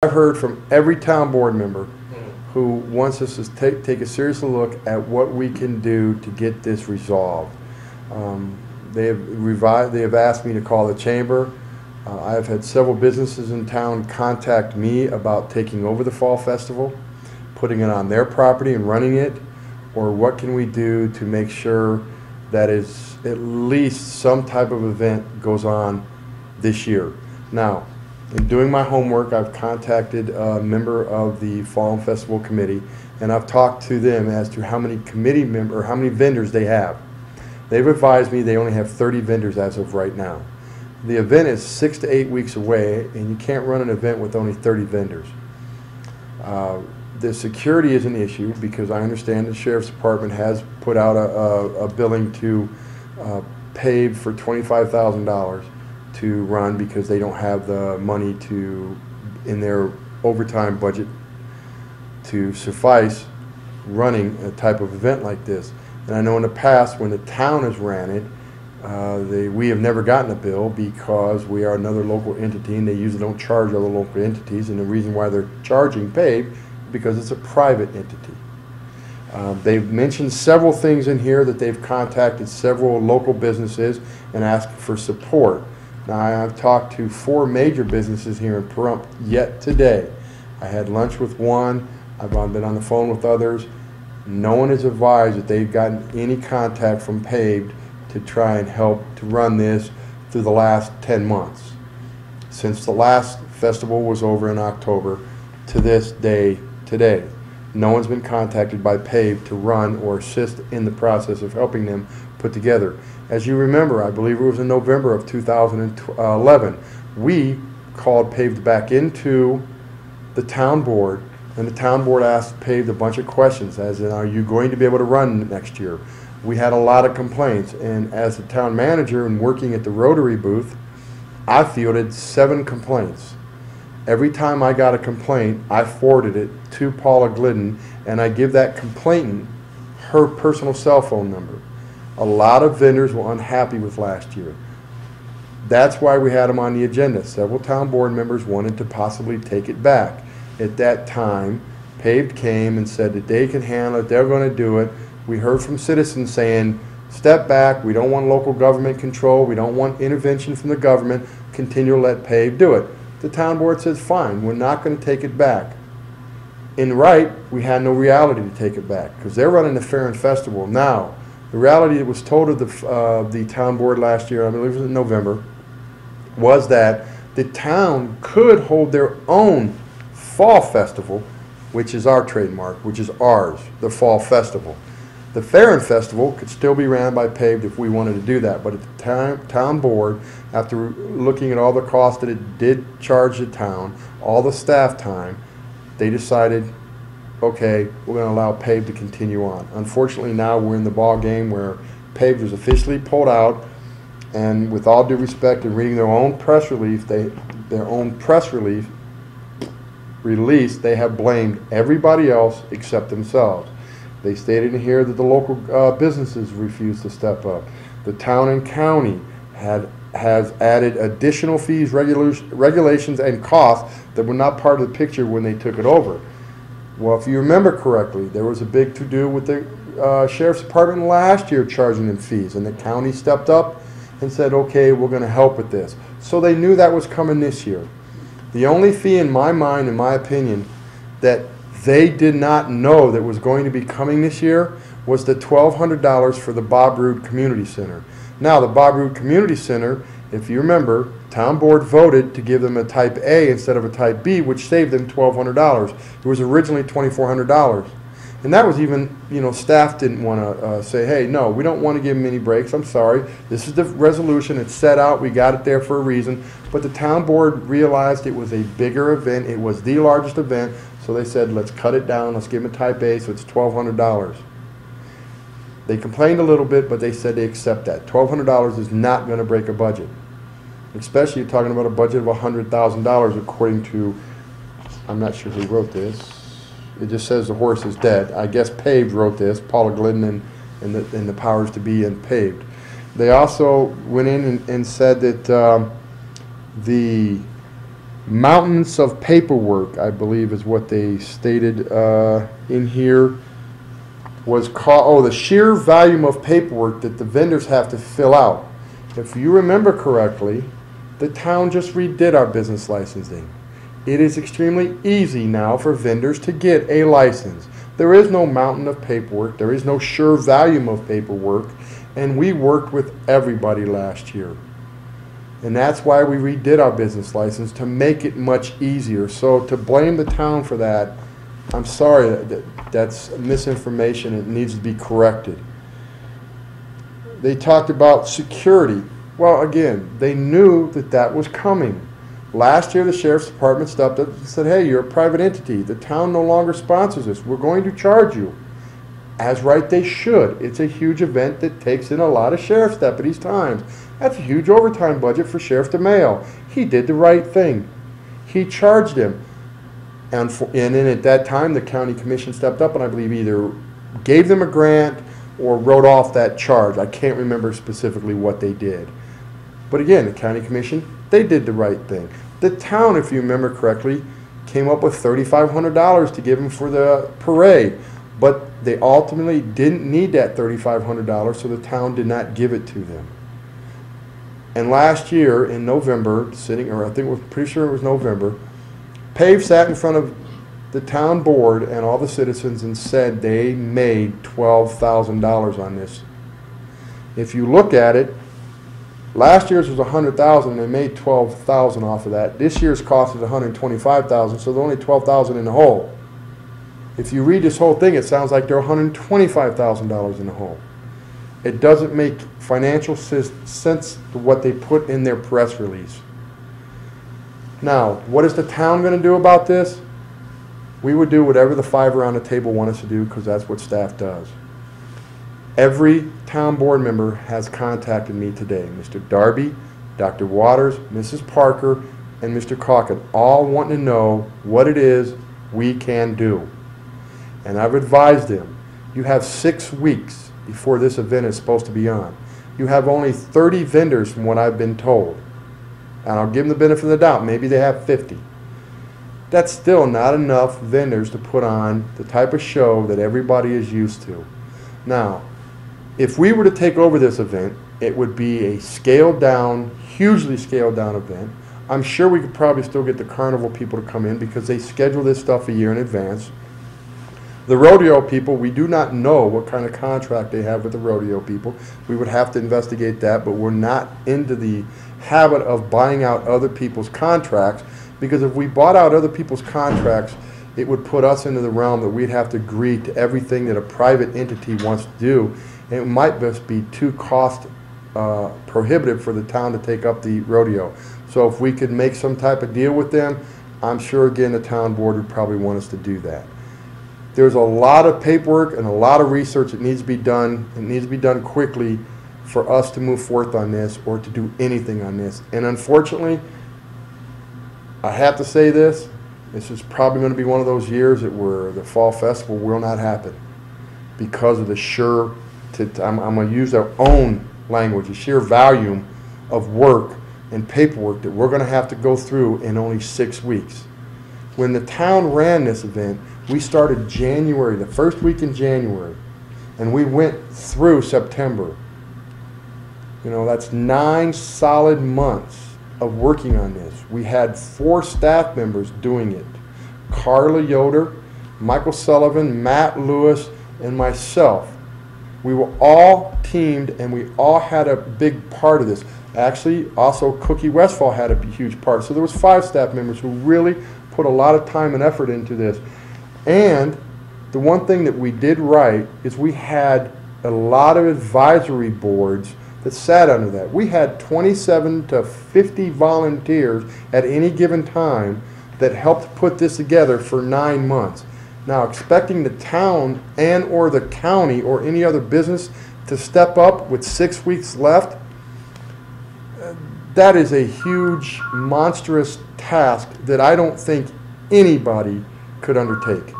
I've heard from every town board member who wants us to take a serious look at what we can do to get this resolved. They have asked me to call the chamber. I have had several businesses in town contact me about taking over the Fall Festival, putting it on their property and running it, or what can we do to make sure that is at least some type of event goes on this year. Now, in doing my homework, I've contacted a member of the Fall Festival Committee, and I've talked to them as to how many committee members or how many vendors they have. They've advised me they only have 30 vendors as of right now. The event is 6 to 8 weeks away, and you can't run an event with only 30 vendors. The security is an issue because I understand the Sheriff's Department has put out a billing to pave for $25,000 to run because they don't have the money in their overtime budget to suffice running a type of event like this. And I know in the past when the town has ran it, we have never gotten a bill because we are another local entity and they usually don't charge other local entities, and the reason why they're charging PAVE is because it's a private entity. They've mentioned several things in here that they've contacted several local businesses and asked for support. Now, I've talked to 4 major businesses here in Pahrump yet today. I had lunch with one. I've been on the phone with others. No one has advised that they've gotten any contact from PAVE to try and help to run this through the last 10 months. Since the last festival was over in October to this day today, no one's been contacted by PAVE to run or assist in the process of helping them put together. As you remember, I believe it was in November of 2011, we called PAVE back into the town board, and the town board asked PAVE a bunch of questions, as in, are you going to be able to run next year? We had a lot of complaints, and as the town manager and working at the Rotary booth, I fielded 7 complaints. Every time I got a complaint, I forwarded it to Paula Glidden, and I give that complainant her personal cell phone number. A lot of vendors were unhappy with last year. That's why we had them on the agenda. Several town board members wanted to possibly take it back. At that time, PAVE came and said that they can handle it, they're going to do it. We heard from citizens saying, step back, we don't want local government control, we don't want intervention from the government, continue to let PAVE do it. The town board says, fine, we're not going to take it back. In right, we had no reality to take it back because they're running the Fair and Festival now. The reality that was told of the town board last year, I believe it was in November, was that the town could hold their own Fall Festival, which is our trademark, which is ours, the Fall Festival. The Fair and Festival could still be ran by PAVE if we wanted to do that, but at the town board, after looking at all the costs that it did charge the town, all the staff time, they decided, okay, we're going to allow PAVE to continue on. Unfortunately, now we're in the ball game where PAVE was officially pulled out, and with all due respect and reading their own press release, they have blamed everybody else except themselves. They stated in here that the local businesses refused to step up. The town and county has added additional fees, regulations, and costs that were not part of the picture when they took it over. Well, if you remember correctly, there was a big to-do with the Sheriff's Department last year charging them fees, and the county stepped up and said, okay, we're going to help with this. So they knew that was coming this year. The only fee in my mind, in my opinion, that they did not know that was going to be coming this year was the $1,200 for the Bob Roode Community Center. Now, the Bob Roode Community Center, if you remember, town board voted to give them a type A instead of a type B, which saved them $1,200. It was originally $2,400. And that was even, staff didn't want to say, hey, no, we don't want to give them any breaks. I'm sorry. This is the resolution. It's set out. We got it there for a reason. But the town board realized it was a bigger event. It was the largest event. So they said, let's cut it down. Let's give them a type A, so it's $1,200. They complained a little bit, but they said they accept that. $1,200 is not going to break a budget. Especially you're talking about a budget of $100,000 according to, I'm not sure who wrote this. It just says the horse is dead. I guess PAVE wrote this, Paula Glidden and the powers to be and PAVE. They also went in and said that the Mountains of paperwork, I believe is what they stated in here, was called, the sheer volume of paperwork that the vendors have to fill out. If you remember correctly, the town just redid our business licensing. It is extremely easy now for vendors to get a license. There is no mountain of paperwork, there is no sheer volume of paperwork, and we worked with everybody last year. And that's why we redid our business license, to make it much easier. So to blame the town for that, I'm sorry, that's misinformation. It needs to be corrected. They talked about security. Well, again, they knew that that was coming. Last year, the Sheriff's Department stepped up and said, hey, you're a private entity. The town no longer sponsors this. We're going to charge you. As right they should. It's a huge event that takes in a lot of sheriff's deputies' time. That's a huge overtime budget for Sheriff DeMayo. He did the right thing. He charged him. And then at that time, the county commission stepped up and I believe either gave them a grant or wrote off that charge. I can't remember specifically what they did. But again, the county commission, they did the right thing. The town, if you remember correctly, came up with $3,500 to give them for the parade. But they ultimately didn't need that $3,500, so the town did not give it to them. And last year in November, I think we're pretty sure it was November, PAVE sat in front of the town board and all the citizens and said they made $12,000 on this. If you look at it, last year's was $100,000 and they made $12,000 off of that. This year's cost is $125,000, so they're only $12,000 in the hole. If you read this whole thing, it sounds like they're $125,000 in the hole. It doesn't make financial sense to what they put in their press release. Now, what is the town going to do about this? We would do whatever the five around the table want us to do, because that's what staff does. Every town board member has contacted me today. Mr. Darby, Dr. Waters, Mrs. Parker, and Mr. Calkin, all wanting to know what it is we can do. And I've advised them, you have 6 weeks before this event is supposed to be on. You have only 30 vendors from what I've been told. And I'll give them the benefit of the doubt, maybe they have 50. That's still not enough vendors to put on the type of show that everybody is used to. Now, if we were to take over this event, it would be a scaled down, hugely scaled down event. I'm sure we could probably still get the carnival people to come in because they schedule this stuff a year in advance. The rodeo people, we do not know what kind of contract they have with the rodeo people. We would have to investigate that, but we're not into the habit of buying out other people's contracts, because if we bought out other people's contracts, it would put us into the realm that we'd have to agree to everything that a private entity wants to do, and it might just be too cost prohibitive for the town to take up the rodeo. So if we could make some type of deal with them, I'm sure again the town board would probably want us to do that. There's a lot of paperwork and a lot of research that needs to be done. It needs to be done quickly for us to move forth on this or to do anything on this. And unfortunately, I have to say this is probably going to be one of those years that where the fall festival will not happen because of the sheer, I'm going to use their own language, the sheer volume of work and paperwork that we're going to have to go through in only 6 weeks. When the town ran this event, we started January, the first week in January, and we went through September. You know, that's 9 solid months of working on this. We had 4 staff members doing it. Carla Yoder, Michael Sullivan, Matt Lewis, and myself. We were all teamed and we all had a big part of this. Actually, also Cookie Westfall had a huge part. So there was 5 staff members who really put a lot of time and effort into this. And the one thing that we did right is we had a lot of advisory boards that sat under that. We had 27 to 50 volunteers at any given time that helped put this together for 9 months. Now, expecting the town and or the county or any other business to step up with 6 weeks left, that is a huge, monstrous task that I don't think anybody could undertake.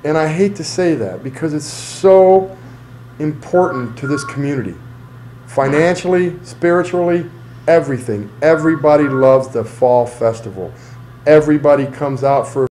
And I hate to say that because it's so important to this community. Financially, spiritually, everything. Everybody loves the fall festival. everybody comes out for